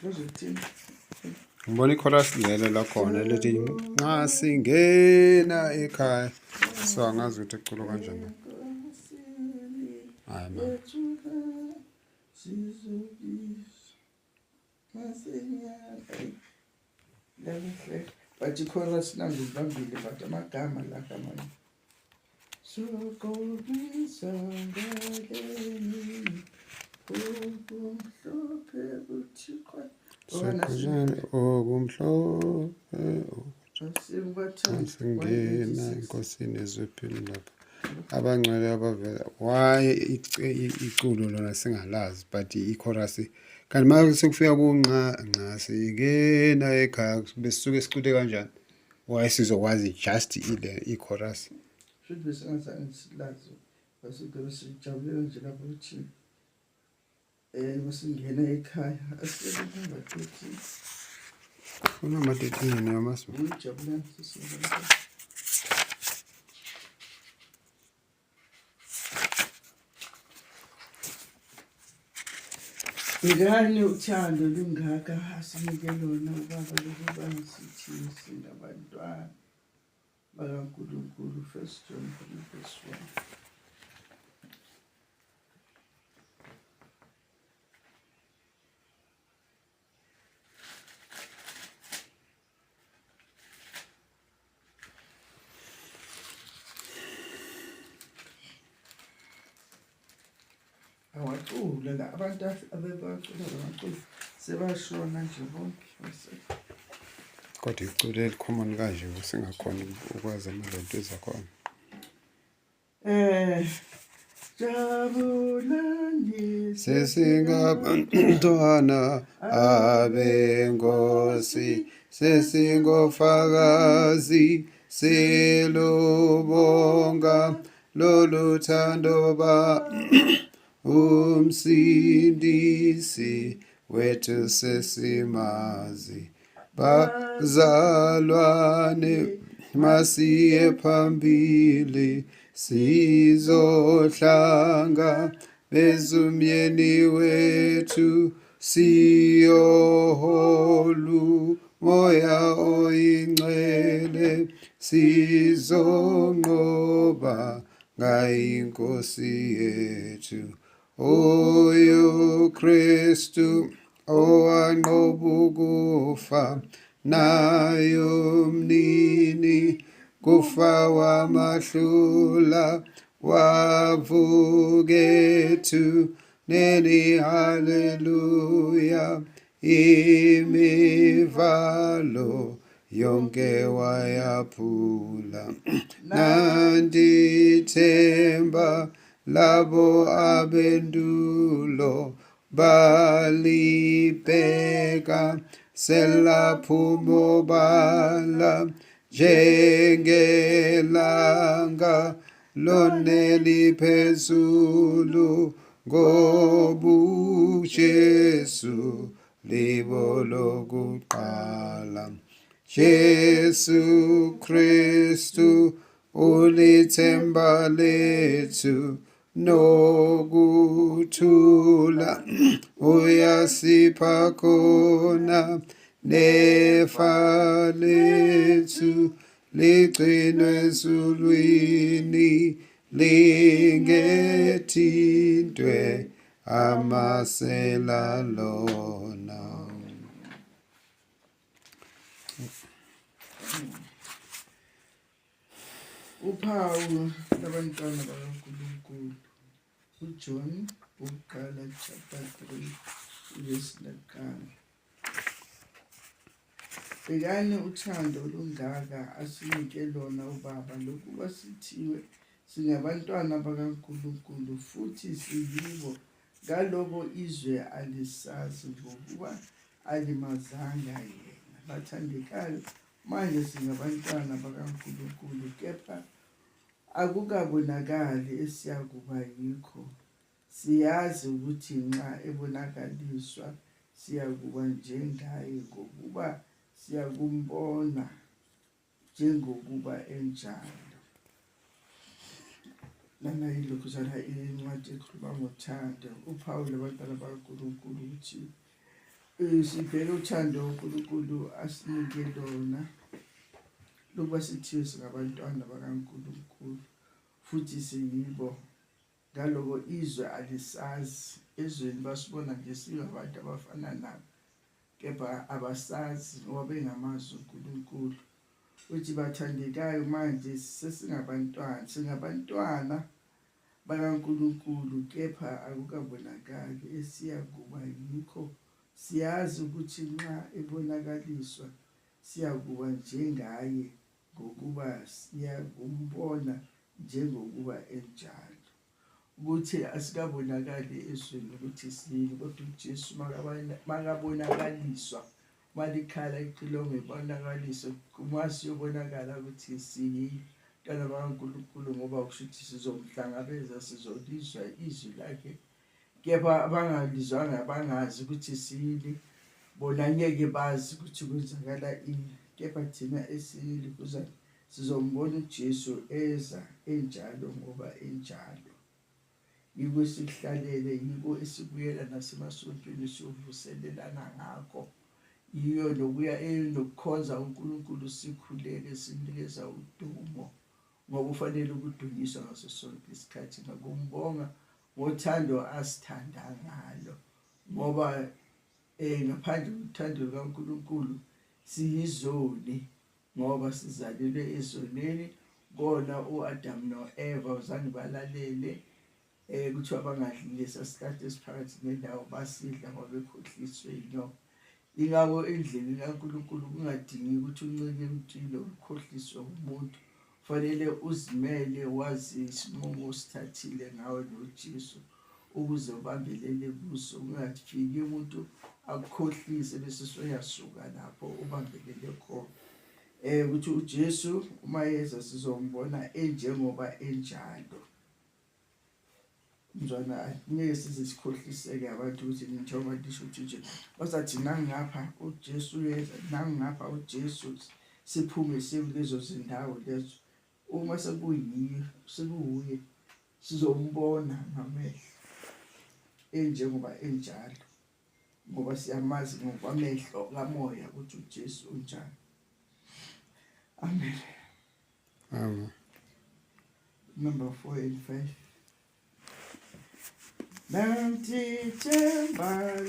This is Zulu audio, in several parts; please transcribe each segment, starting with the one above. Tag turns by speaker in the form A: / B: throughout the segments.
A: Kuzothini?
B: Ngibona ichorus lelo lakhona lithi nxa singena ekhaya. So angazi ukuthi ecula kanjani. Hayi man.
A: But ichorus nambe zibambile but amagama la kamanye. Sokobisangaleni okumhlophe uthixo
B: Sekuzani okumhlophe singena enkosini ezwephini lapha. Abangcwele abavela why iculo lona singalazi but ichorus kanti manje sekufika kunqa singena ekhaya besisuke sicule kanjani why sizokwazi just ile ichorus
A: should be singazange silazi basuke sijabule nje lapho uthi masingena ekhaya asebenzisa ukuthi
B: una matetini yamasu
A: ujabule sisizwe. Ngani uthando lungaka asinike lona ubaba lokuba sithi singabantwana bakaNkulunkulu 1 John 3:1. Awacula la abantu abebacula bacula sebashona nje bonke
B: kodwa iculo elicommon kanje usingakhona ukwazi amalento ezakhona
A: jabulani
B: sesingabantwana abenkosi sesingofakazi selobonga loluthando umsindisi wethu sesimazi bazalwane masiye phambili sizohlanga bezumyeni wethu siyoholu moya oyingcwele sizonqoba ngayinkosi yethu oyo Kristu owanqoba ukufa nayo mnini kufa wamahlula wavukethu neni haleluya imivalo yonke wayaphula nandithemba labo abendulo balibheka selaphumo bala njengelanga loneli phezulu ngobuJesu libo lokuqala Jesu Kristu ulithemba lethu nokuthula uyasipha khona nefa lethu ligcinwe ezulwini lingethintwe amasela lona.
A: Uphawu labantwana bakaNkulunkulu uJohn uqala chapter 3 verse 9. Bekani uthando olungaka asinike lona ubaba lokuba sithiwe singabantwana bakaNkulunkulu futhi siyibo ngalobo izwe alisazi ngokuba alimazanga yena. Bathandekayo manje singabantwana bakaNkulunkulu kepha akukabonakali esiyakuba yikho. Siyazi ukuthi nxa ebonakaliswa siyakuba njengaye ngokuba siyakumbona njengokuba enjalo. Lana yilokhu incwadi ekhuluma ngothando. Uphawu labantwana bakaNkulunkulu uthi sibheke uthando uNkulunkulu asinike lona lokuba sithiwe singabantwana bakaNkulunkulu futhi siyibo. Ngaloko izwe alisazi, ezweni basibona nje singabantu abafana nabo, kepha abasazi ngoba bengamazi uNkulunkulu. Uthi bathandekayo, manje singabantwana bakaNkulunkulu, kepha akukabonakali esiyakuba yikho. Siyazi ukuthi nxa ebonakaliswa siyakuba njengaye, ngokuba siyakumbona njengokuba enjalo. Ukuthi asikabonakali ezweni ukuthi siyini, kodwa uJesu makabonakaliswa, malikhala icilongo ibonakaliswa, masiyobonakala ukuthi siyintwana bakaNkulunkulu, ngoba kusho ukuthi sizomhlangabeza, sizolizwa izwi lakhe. Kepha abangalizwanga bangazi ukuthi siyini, bona ngeke bazi ukuthi kwenzakala ini, kepha thina esiyili sizombona uJesu eza enjalo ngoba enjalo. Yiko esikuhlalele, yiko esibuyela nasemasontweni siyovuselelana ngakho. Yiyo nokuya nokukhonza uNkulunkulu sikhuleke sinikeza udumo, ngoba ufanele ukudunyiswa ngaso sonke isikhathi, ngokumbonga ngothando asithanda ngalo. Ngoba ngaphandle kothando lukaNkulunkulu siyizoni, ngoba sizalelwe ezoneni. Kona u-Adam no-Eva uzange balalele, kuthiwa bangadli lesa sihlahla esiphakathi nendawo, basidla ngoba bekhohliswe yinyoka. Ingakho endleleni kaNkulunkulu kungadingi ukuthi uncike emntwini ukhohliswe umuntu. Kufanele uzimele, wazi isinqumo osithathile ngawe noJesu ukuze ubambelele kuso. Ungafiki umuntu akukhohlise bese soyasuka lapho ubambelele khona. Ukuthi uJesu uma yeza sizombona enjengoba enjalo. Mzwana, ngeke size sikhohliseke abantu ukuthi njengoba lisho ukuthi nje bazathi nangapha uJesu uyeza, nangapha uJesu, siphume sekulezo zindawo lezo. Uma sekuwuye sizombona ngamehlo enjengoba enjalo, ngoba siyamazi ngokwamehlo kamoya ukuthi uJesu unjani. Amen.
B: Amen.
A: Number 4 and 5.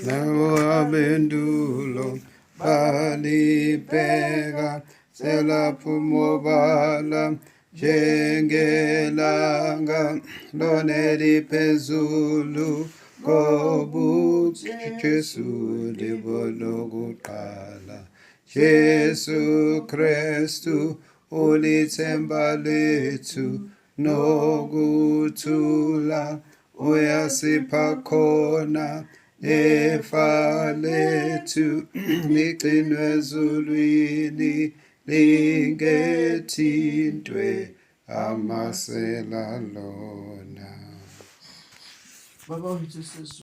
B: Labo abendulo balibheka selaphumobala njengelanga loneli phezulu kobuthi Jesu libo lokuqala. Jesu Kristu ulithemba lethu nokuthula, uyasipha khona efa lethu ligcinwe ezulwini lingethintwe amasela lona.
A: Baba wethu